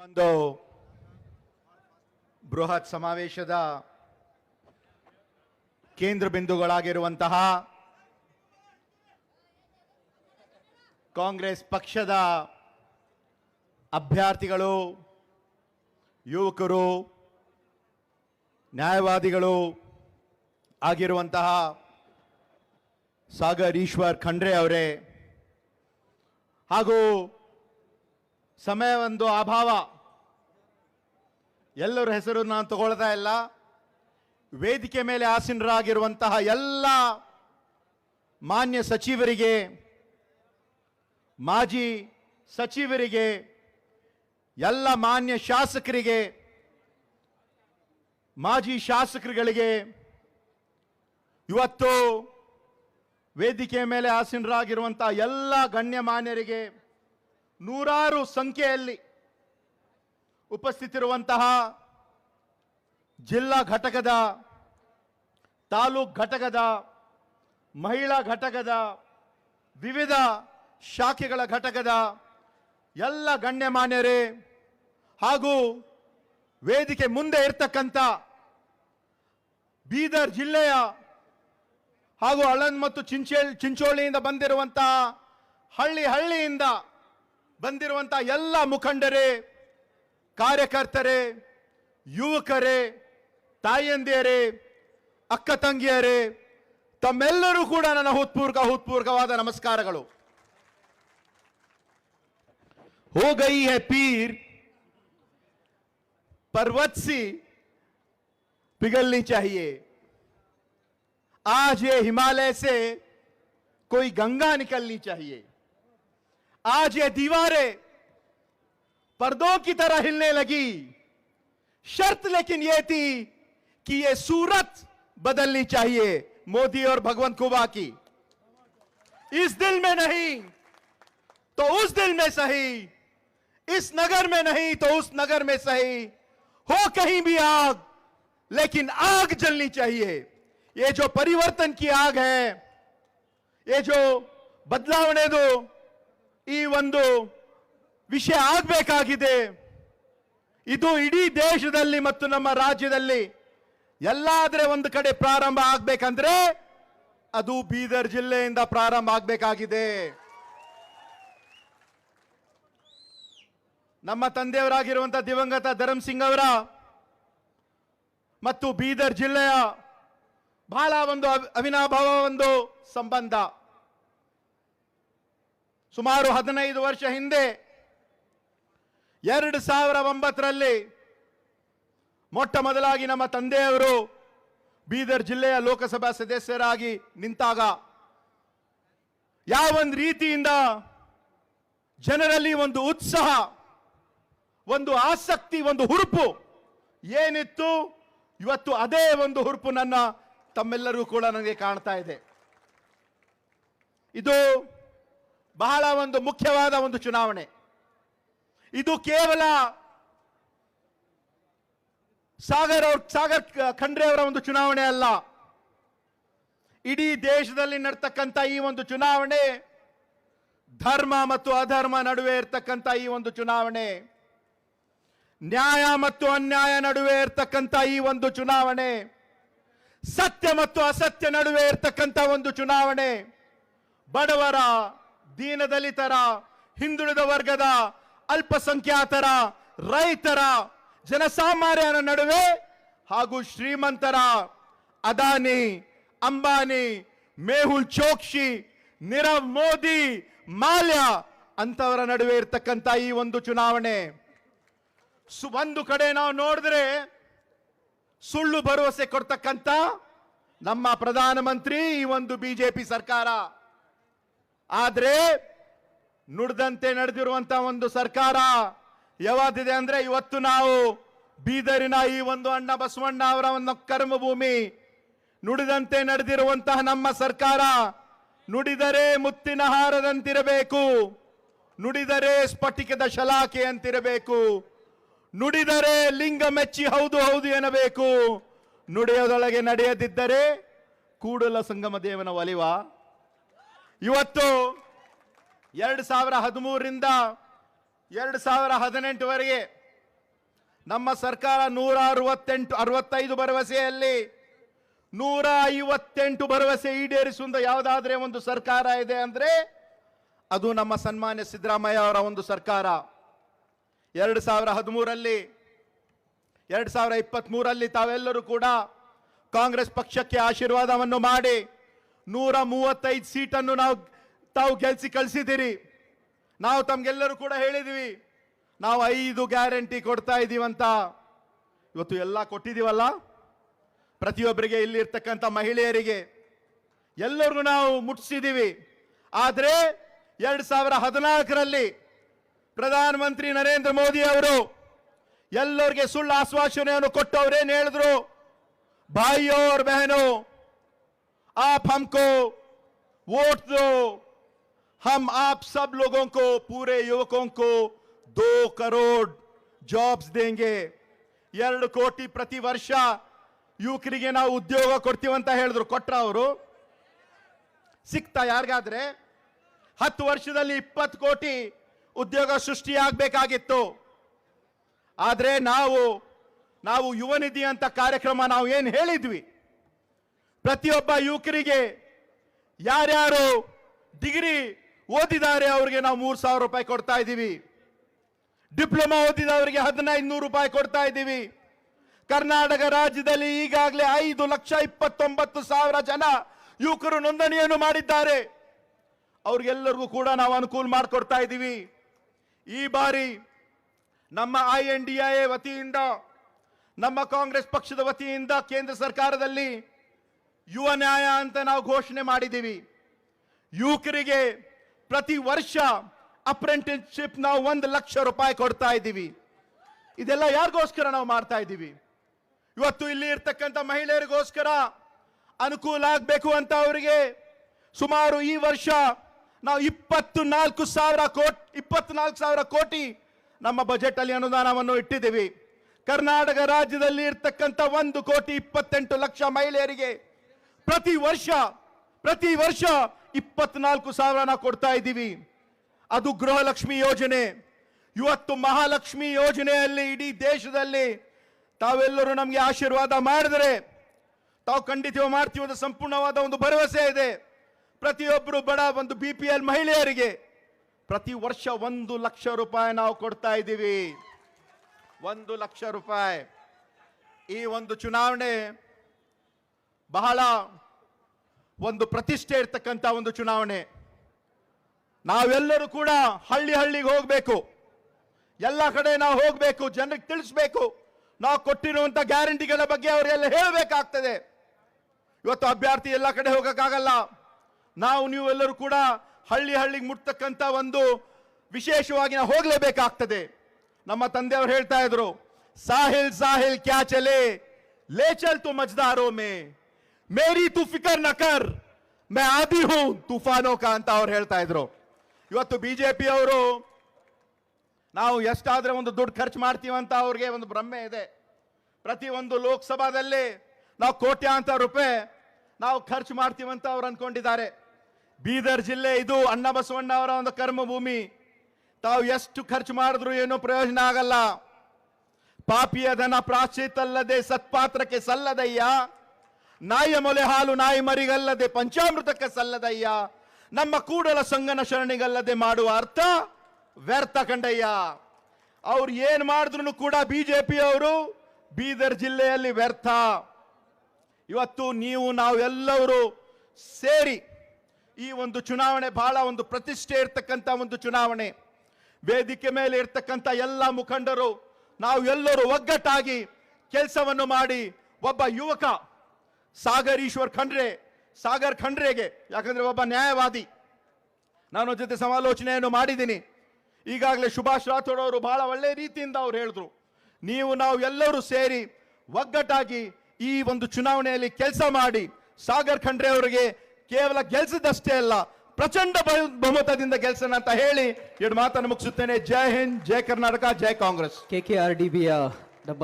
ಒಂದು ಬೃಹತ್ ಸಮಾವೇಶದ ಕೇಂದ್ರ ಬಿಂದುಗಳಾಗಿರುವಂತಹ ಕಾಂಗ್ರೆಸ್ ಪಕ್ಷದ ಅಭ್ಯರ್ಥಿಗಳು, ಯುವಕರು, ನ್ಯಾಯವಾದಿಗಳು ಆಗಿರುವಂತಹ ಸಾಗರ್ ಈಶ್ವರ್ ಖಂಡ್ರೆ ಅವರೇ, ಹಾಗೂ ಸಮಯವೊಂದು ಅಭಾವ, ಎಲ್ಲರ ಹೆಸರು ನಾನು ತಗೊಳ್ತಾ ಇಲ್ಲ. ವೇದಿಕೆ ಮೇಲೆ ಆಸೀನರಾಗಿರುವಂತಹ ಎಲ್ಲ ಮಾನ್ಯ ಸಚಿವರಿಗೆ, ಮಾಜಿ ಸಚಿವರಿಗೆ, ಎಲ್ಲ ಮಾನ್ಯ ಶಾಸಕರಿಗೆ, ಮಾಜಿ ಶಾಸಕರುಗಳಿಗೆ, ಇವತ್ತು ವೇದಿಕೆ ಮೇಲೆ ಆಸೀನರಾಗಿರುವಂತಹ ಎಲ್ಲ ಗಣ್ಯಮಾನ್ಯರಿಗೆ, ನೂರಾರು ಸಂಖ್ಯೆಯಲ್ಲಿ ಉಪಸ್ಥಿತಿರುವಂತಹ ಜಿಲ್ಲಾ ಘಟಕದ, ತಾಲೂಕು ಘಟಕದ, ಮಹಿಳಾ ಘಟಕದ, ವಿವಿಧ ಶಾಖೆಗಳ ಘಟಕದ ಎಲ್ಲ ಗಣ್ಯಮಾನ್ಯರೇ, ಹಾಗೂ ವೇದಿಕೆ ಮುಂದೆ ಇರ್ತಕ್ಕಂಥ ಬೀದರ್ ಜಿಲ್ಲೆಯ ಹಾಗೂ ಆಳಂದ್ ಮತ್ತು ಚಿಂಚೋಳಿಯಿಂದ ಬಂದಿರುವಂತಹ ಹಳ್ಳಿಯಿಂದ ಬಂದಿರುವಂತಹ ಎಲ್ಲ ಮುಖಂಡರೇ, ಕಾರ್ಯಕರ್ತರೇ, ಯುವಕರೇ, ತಾಯಂದಿಯರೇ, ಅಕ್ಕ ತಂಗಿಯರೇ, ತಮ್ಮೆಲ್ಲರೂ ಕೂಡ ನನ್ನ ಹೃತ್ಪೂರ್ವಕವಾದ ನಮಸ್ಕಾರಗಳು. हो गई है पीर पर्वत सी पिघलनी चाहिए. आज ये हिमालय से कोई गंगा निकलनी चाहिए. आज ये दीवारें पर्दों की तरह हिलने लगी. शर्त लेकिन ये थी कि ये सूरत बदलनी चाहिए मोदी और भगवंत खुबा की. इस दिल में नहीं तो उस दिल में सही, इस नगर में नहीं तो उस नगर में सही, हो कहीं भी आग लेकिन आग जलनी चाहिए. ये जो परिवर्तन की आग है, ये जो ಬದಲಾವಣೆದು ಈ ಒಂದು ವಿಷಯ ಆಗಬೇಕಾಗಿದೆ. ಇದು ಇಡೀ ದೇಶದಲ್ಲಿ ಮತ್ತು ನಮ್ಮ ರಾಜ್ಯದಲ್ಲಿ ಎಲ್ಲಾದ್ರೆ ಒಂದು ಕಡೆ ಪ್ರಾರಂಭ ಆಗಬೇಕಂದ್ರೆ ಅದು ಬೀದರ್ ಜಿಲ್ಲೆಯಿಂದ ಪ್ರಾರಂಭ ಆಗಬೇಕಾಗಿದೆ. ನಮ್ಮ ತಂದೆಯವರಾಗಿರುವಂತಹ ದಿವಂಗತ ಧರಮ್ ಸಿಂಗ್ ಅವರ ಮತ್ತು ಬೀದರ್ ಜಿಲ್ಲೆಯ ಬಹಳ ಒಂದು ಅವಿನಾಭಾವ ಒಂದು ಸಂಬಂಧ. ಸುಮಾರು 15 ವರ್ಷ ಹಿಂದೆ 2009ರಲ್ಲಿ ಮೊಟ್ಟ ಮೊದಲಾಗಿ ನಮ್ಮ ತಂದೆಯವರು ಬೀದರ್ ಜಿಲ್ಲೆಯ ಲೋಕಸಭಾ ಸದಸ್ಯರಾಗಿ ನಿಂತಾಗ ಯಾವೊಂದು ರೀತಿಯಿಂದ ಜನರಲ್ಲಿ ಒಂದು ಉತ್ಸಾಹ, ಒಂದು ಆಸಕ್ತಿ, ಒಂದು ಹುರುಪು ಏನಿತ್ತು, ಇವತ್ತು ಅದೇ ಒಂದು ಹುರುಪು ನನ್ನ ತಮ್ಮೆಲ್ಲರೂ ಕೂಡ ನನಗೆ ಕಾಣ್ತಾ ಇದೆ. ಇದು ಬಹಳ ಒಂದು ಮುಖ್ಯವಾದ ಒಂದು ಚುನಾವಣೆ. ಇದು ಕೇವಲ ಸಾಗರ್ ಖಂಡ್ರೆ ಅವರ ಒಂದು ಚುನಾವಣೆ ಅಲ್ಲ. ಇಡೀ ದೇಶದಲ್ಲಿ ನಡ್ತಕ್ಕಂಥ ಈ ಒಂದು ಚುನಾವಣೆ, ಧರ್ಮ ಮತ್ತು ಅಧರ್ಮ ನಡುವೆ ಇರ್ತಕ್ಕಂಥ ಈ ಒಂದು ಚುನಾವಣೆ, ನ್ಯಾಯ ಮತ್ತು ಅನ್ಯಾಯ ನಡುವೆ ಇರ್ತಕ್ಕಂಥ ಈ ಒಂದು ಚುನಾವಣೆ, ಸತ್ಯ ಮತ್ತು ಅಸತ್ಯ ನಡುವೆ ಇರ್ತಕ್ಕಂಥ ಒಂದು ಚುನಾವಣೆ, ಬಡವರ, ದೀನದಲಿತರ, ಹಿಂದುಳಿದ ವರ್ಗದ, ಅಲ್ಪಸಂಖ್ಯಾತರ, ರೈತರ, ಜನಸಾಮಾನ್ಯರ ನಡುವೆ ಹಾಗೂ ಶ್ರೀಮಂತರ, ಅದಾನಿ, ಅಂಬಾನಿ, ಮೇಹುಲ್ ಚೋಕ್ಸಿ, ನೀರವ್ ಮೋದಿ, ಮಾಲ್ಯ ಅಂತವರ ನಡುವೆ ಇರ್ತಕ್ಕಂಥ ಈ ಒಂದು ಚುನಾವಣೆ. ಒಂದು ಕಡೆ ನಾವು ನೋಡಿದ್ರೆ ಸುಳ್ಳು ಭರವಸೆ ಕೊಡ್ತಕ್ಕಂಥ ನಮ್ಮ ಪ್ರಧಾನಮಂತ್ರಿ ಈ ಒಂದು ಬಿಜೆಪಿ ಸರ್ಕಾರ, ಆದ್ರೆ ನುಡಿದಂತೆ ನಡೆದಿರುವಂತಹ ಒಂದು ಸರ್ಕಾರ ಯಾವಾದಿದೆ ಅಂದ್ರೆ, ಇವತ್ತು ನಾವು ಬೀದರಿನ ಈ ಒಂದು ಅಣ್ಣ ಬಸವಣ್ಣ ಅವರ ಒಂದು ಕರ್ಮಭೂಮಿ, ನುಡಿದಂತೆ ನಡೆದಿರುವಂತಹ ನಮ್ಮ ಸರ್ಕಾರ ನುಡಿದರೆ ಮುತ್ತಿನ ಹಾರದಂತಿರಬೇಕು, ನುಡಿದರೆ ಸ್ಫಟಿಕದ ಶಲಾಖೆ ಅಂತಿರಬೇಕು, ನುಡಿದರೆ ಲಿಂಗ ಮೆಚ್ಚಿ ಹೌದು ಹೌದು ಎನ್ನಬೇಕು, ನುಡಿಯೋದೊಳಗೆ ನಡೆಯದಿದ್ದರೆ ಕೂಡಲ ಸಂಗಮ ದೇವನ ಒಲಿವ. ಇವತ್ತು 2013ರಿಂದ 2018ವರೆಗೆ ನಮ್ಮ ಸರ್ಕಾರ 165 ಭರವಸೆಯಲ್ಲಿ 158 ಭರವಸೆ ಈಡೇರಿಸುವ ಯಾವುದಾದ್ರೆ ಒಂದು ಸರ್ಕಾರ ಇದೆ ಅಂದ್ರೆ ಅದು ನಮ್ಮ ಸನ್ಮಾನ್ಯ ಸಿದ್ದರಾಮಯ್ಯ ಅವರ ಒಂದು ಸರ್ಕಾರ. 2013ರಲ್ಲಿ 2023ರಲ್ಲಿ ತಾವೆಲ್ಲರೂ ಕೂಡ ಕಾಂಗ್ರೆಸ್ ಪಕ್ಷಕ್ಕೆ ಆಶೀರ್ವಾದವನ್ನು ಮಾಡಿ 135 ಸೀಟನ್ನು ತಾವು ಗೆಲ್ಸಿ ಕಳಿಸಿದಿರಿ. ನಾವು ತಮ್ಗೆಲ್ಲರೂ ಕೂಡ ಹೇಳಿದ್ವಿ ನಾವು 5 ಗ್ಯಾರಂಟಿ ಕೊಡ್ತಾ ಇದೀವಂತ. ಇವತ್ತು ಎಲ್ಲ ಕೊಟ್ಟಿದೀವಲ್ಲ, ಪ್ರತಿಯೊಬ್ಬರಿಗೆ ಇಲ್ಲಿರ್ತಕ್ಕಂಥ ಮಹಿಳೆಯರಿಗೆ ಎಲ್ಲರಿಗೂ ನಾವು ಮುಟ್ಟಿಸಿದೀವಿ. ಆದ್ರೆ 2014ರಲ್ಲಿ ಪ್ರಧಾನಮಂತ್ರಿ ನರೇಂದ್ರ ಮೋದಿ ಅವರು ಎಲ್ಲರಿಗೆ ಸುಳ್ಳು ಆಶ್ವಾಸನೆಯನ್ನು ಕೊಟ್ಟವ್ರೇನು ಹೇಳಿದ್ರು, भाइयों और बहनों आप हमको वोट दो, हम आप सब लोगों को, पूरे युवकों को 2 करोड़ जॉब्स देंगे. 2 ಕೋಟಿ ಪ್ರತಿ ವರ್ಷ ಯುವಕರಿಗೆ ನಾವು ಉದ್ಯೋಗ ಕೊಡ್ತೀವಿ ಅಂತ ಹೇಳಿದ್ರು. ಕೊಟ್ರ ಅವರು? ಸಿಕ್ತಾ ಯಾರಿಗಾದ್ರೆ? 10 ವರ್ಷದಲ್ಲಿ 20 ಕೋಟಿ ಉದ್ಯೋಗ ಸೃಷ್ಟಿಯಾಗಬೇಕಾಗಿತ್ತು. ಆದ್ರೆ ನಾವು ಯುವ ನಿಧಿ ಅಂತ ಕಾರ್ಯಕ್ರಮ ನಾವು ಏನು ಹೇಳಿದ್ವಿ, ಪ್ರತಿಯೊಬ್ಬ ಯುವಕರಿಗೆ ಯಾರ್ಯಾರು ಡಿಗ್ರಿ ಓದಿದ್ದಾರೆ ಅವರಿಗೆ ನಾವು 3,000 ರೂಪಾಯಿ ಕೊಡ್ತಾ ಇದ್ದೀವಿ. ಡಿಪ್ಲೊಮಾ ಓದಿದವರಿಗೆ 1,500 ರೂಪಾಯಿ ಕೊಡ್ತಾ ಇದ್ದೀವಿ. ಕರ್ನಾಟಕ ರಾಜ್ಯದಲ್ಲಿ ಈಗಾಗಲೇ 5,29,000 ಜನ ಯುವಕರು ನೋಂದಣಿಯನ್ನು ಮಾಡಿದ್ದಾರೆ. ಅವ್ರಿಗೆಲ್ಲರಿಗೂ ಕೂಡ ನಾವು ಅನುಕೂಲ ಮಾಡಿಕೊಡ್ತಾ ಇದ್ದೀವಿ. ಈ ಬಾರಿ ನಮ್ಮ INDIA ವತಿಯಿಂದ, ನಮ್ಮ ಕಾಂಗ್ರೆಸ್ ಪಕ್ಷದ ವತಿಯಿಂದ ಕೇಂದ್ರ ಸರ್ಕಾರದಲ್ಲಿ ಯುವ ನ್ಯಾಯ ಅಂತ ನಾವು ಘೋಷಣೆ ಮಾಡಿದ್ದೀವಿ. ಯುವಕರಿಗೆ ಪ್ರತಿ ವರ್ಷ ಅಪ್ರೆಂಟಿಸ್ಶಿಪ್ ನಾವು 1 ಲಕ್ಷ ರೂಪಾಯಿ ಕೊಡ್ತಾ ಇದ್ದೀವಿ. ಇದೆಲ್ಲ ಯಾರಿಗೋಸ್ಕರ ನಾವು ಮಾಡ್ತಾ ಇದ್ದೀವಿ? ಇವತ್ತು ಇಲ್ಲಿ ಇರ್ತಕ್ಕಂಥ ಮಹಿಳೆಯರಿಗೋಸ್ಕರ ಅನುಕೂಲ ಆಗಬೇಕು ಅಂತ ಅವರಿಗೆ ಸುಮಾರು ಈ ವರ್ಷ ನಾವು 24,000 ಕೋಟಿ ನಮ್ಮ ಬಜೆಟ್ ಅಲ್ಲಿ ಅನುದಾನವನ್ನು ಇಟ್ಟಿದ್ದೀವಿ. ಕರ್ನಾಟಕ ರಾಜ್ಯದಲ್ಲಿ ಇರ್ತಕ್ಕಂಥ 1,28,00,000 ಮಹಿಳೆಯರಿಗೆ ಪ್ರತಿ ವರ್ಷ 24,000 ನಾವು ಕೊಡ್ತಾ ಇದ್ದೀವಿ. ಅದು ಗೃಹಲಕ್ಷ್ಮಿ ಯೋಜನೆ. ಇವತ್ತು ಮಹಾಲಕ್ಷ್ಮಿ ಯೋಜನೆಯಲ್ಲಿ ಇಡೀ ದೇಶದಲ್ಲಿ ತಾವೆಲ್ಲರೂ ನಮಗೆ ಆಶೀರ್ವಾದ ಮಾಡಿದರೆ ತಾವು ಖಂಡಿತ ಮಾಡ್ತೀವಿ ಅಂತ ಸಂಪೂರ್ಣವಾದ ಒಂದು ಭರವಸೆ ಇದೆ. ಪ್ರತಿಯೊಬ್ಬರು ಬಡ ಒಂದು BPL ಮಹಿಳೆಯರಿಗೆ ಪ್ರತಿ ವರ್ಷ 1 ಲಕ್ಷ ರೂಪಾಯಿ ನಾವು ಕೊಡ್ತಾ ಇದ್ದೀವಿ. 1 ಲಕ್ಷ ರೂಪಾಯಿ. ಈ ಒಂದು ಚುನಾವಣೆ ಬಹಳ ಒಂದು ಪ್ರತಿಷ್ಠೆ ಇರ್ತಕ್ಕಂಥ ಒಂದು ಚುನಾವಣೆ. ನಾವೆಲ್ಲರೂ ಕೂಡ ಹಳ್ಳಿಗೆ ಹೋಗಬೇಕು, ಎಲ್ಲ ಕಡೆ ನಾವು ಹೋಗಬೇಕು, ಜನರಿಗೆ ತಿಳಿಸ್ಬೇಕು, ನಾವು ಕೊಟ್ಟಿರುವಂತ ಗ್ಯಾರಂಟಿಗಳ ಬಗ್ಗೆ ಅವರೆಲ್ಲ ಹೇಳಬೇಕಾಗ್ತದೆ. ಇವತ್ತು ಅಭ್ಯರ್ಥಿ ಎಲ್ಲ ಕಡೆ ಹೋಗಕ್ಕಾಗಲ್ಲ. ನೀವೆಲ್ಲರೂ ಕೂಡ ಹಳ್ಳಿಗೆ ಮುಟ್ತಕ್ಕಂಥ ಒಂದು ವಿಶೇಷವಾಗಿ ನಾವು ಹೋಗಲೇಬೇಕಾಗ್ತದೆ. ನಮ್ಮ ತಂದೆಯವರು ಹೇಳ್ತಾ ಇದ್ರು, ಸಾಹಿಲ್ ಕ್ಯಾ ಚಲೆ ಲೇ ಚಲ್ ತು ಮಜ್ದಾರೋ ಮೇ, ಮೇರಿ ತು ಫಿಕರ್ ನ ಕರ್, ಮೈ ಆದಿ ಹೂ ತೂಫಾನೋ ಕಾ ಅಂತ ಅವ್ರು ಹೇಳ್ತಾ ಇದ್ರು. ಇವತ್ತು BJP ಅವರು ನಾವು ಎಷ್ಟಾದ್ರೆ ಒಂದು ದುಡ್ಡು ಖರ್ಚು ಮಾಡ್ತೀವಂತ ಅವ್ರಿಗೆ ಒಂದು ಭ್ರಮೆ ಇದೆ. ಪ್ರತಿ ಒಂದು ಲೋಕಸಭಾದಲ್ಲಿ ನಾವು ಕೋಟ್ಯಾಂತರ ರೂಪಾಯಿ ನಾವು ಖರ್ಚು ಮಾಡ್ತೀವಂತ ಅವ್ರು ಅನ್ಕೊಂಡಿದ್ದಾರೆ. ಬೀದರ್ ಜಿಲ್ಲೆ ಇದು ಅಣ್ಣ ಬಸವಣ್ಣ ಅವರ ಒಂದು ಕರ್ಮಭೂಮಿ. ತಾವು ಎಷ್ಟು ಖರ್ಚು ಮಾಡಿದ್ರು ಏನೋ ಪ್ರಯೋಜನ ಆಗಲ್ಲ. ಪಾಪಿಯ ಧನ ಪ್ರಾಶ್ಚಿತಲ್ಲದೆ ಸತ್ಪಾತ್ರಕ್ಕೆ ಸಲ್ಲದಯ್ಯ, ನಾಯಿಯ ಮೊಲೆ ಹಾಲು ನಾಯಿ ಮರಿಗಲ್ಲದೆ ಪಂಚಾಮೃತಕ್ಕೆ ಸಲ್ಲದಯ್ಯ, ನಮ್ಮ ಕೂಡಲ ಸಂಗನ ಶರಣಿಗಲ್ಲದೆ ಮಾಡುವ ಅರ್ಥ ವ್ಯರ್ಥ ಕಂಡಯ್ಯ. ಅವ್ರು ಏನ್ ಮಾಡಿದ್ರು ಕೂಡ BJP ಅವರು ಬೀದರ್ ಜಿಲ್ಲೆಯಲ್ಲಿ ವ್ಯರ್ಥ. ಇವತ್ತು ನಾವೆಲ್ಲರೂ ಸೇರಿ ಈ ಒಂದು ಚುನಾವಣೆ ಬಹಳ ಒಂದು ಪ್ರತಿಷ್ಠೆ ಇರ್ತಕ್ಕಂಥ ಒಂದು ಚುನಾವಣೆ. ವೇದಿಕೆ ಮೇಲೆ ಇರ್ತಕ್ಕಂಥ ಎಲ್ಲ ಮುಖಂಡರು ನಾವು ಎಲ್ಲರೂ ಒಗ್ಗಟ್ಟಾಗಿ ಕೆಲಸವನ್ನು ಮಾಡಿ ಒಬ್ಬ ಯುವಕ ಸಾಗರ್ ಖಂಡ್ರೆಗೆ, ಯಾಕಂದ್ರೆ ಒಬ್ಬ ನ್ಯಾಯವಾದಿ, ನಾನು ಜೊತೆ ಸಮಾಲೋಚನೆಯನ್ನು ಮಾಡಿದ್ದೀನಿ. ಈಗಾಗಲೇ ಸುಭಾಷ್ ರಾಥೋಡ್ ಅವರು ಬಹಳ ಒಳ್ಳೆ ರೀತಿಯಿಂದ ಅವ್ರು ಹೇಳಿದ್ರು, ನಾವು ಎಲ್ಲರೂ ಸೇರಿ ಒಗ್ಗಟ್ಟಾಗಿ ಈ ಒಂದು ಚುನಾವಣೆಯಲ್ಲಿ ಕೆಲಸ ಮಾಡಿ ಸಾಗರ್ ಖಂಡ್ರೆ ಅವರಿಗೆ ಕೇವಲ ಗೆಲ್ಸದಷ್ಟೇ ಅಲ್ಲ, ಪ್ರಚಂಡ ಬಹುಮತದಿಂದ ಗೆಲ್ಸೋಣ ಅಂತ ಹೇಳಿ 2 ಮಾತನ್ನು ಮುಗಿಸುತ್ತೇನೆ. ಜೈ ಹಿಂದ್, ಜೈ ಕರ್ನಾಟಕ, ಜೈ ಕಾಂಗ್ರೆಸ್. KKRDBಯ ನಮ್ಮ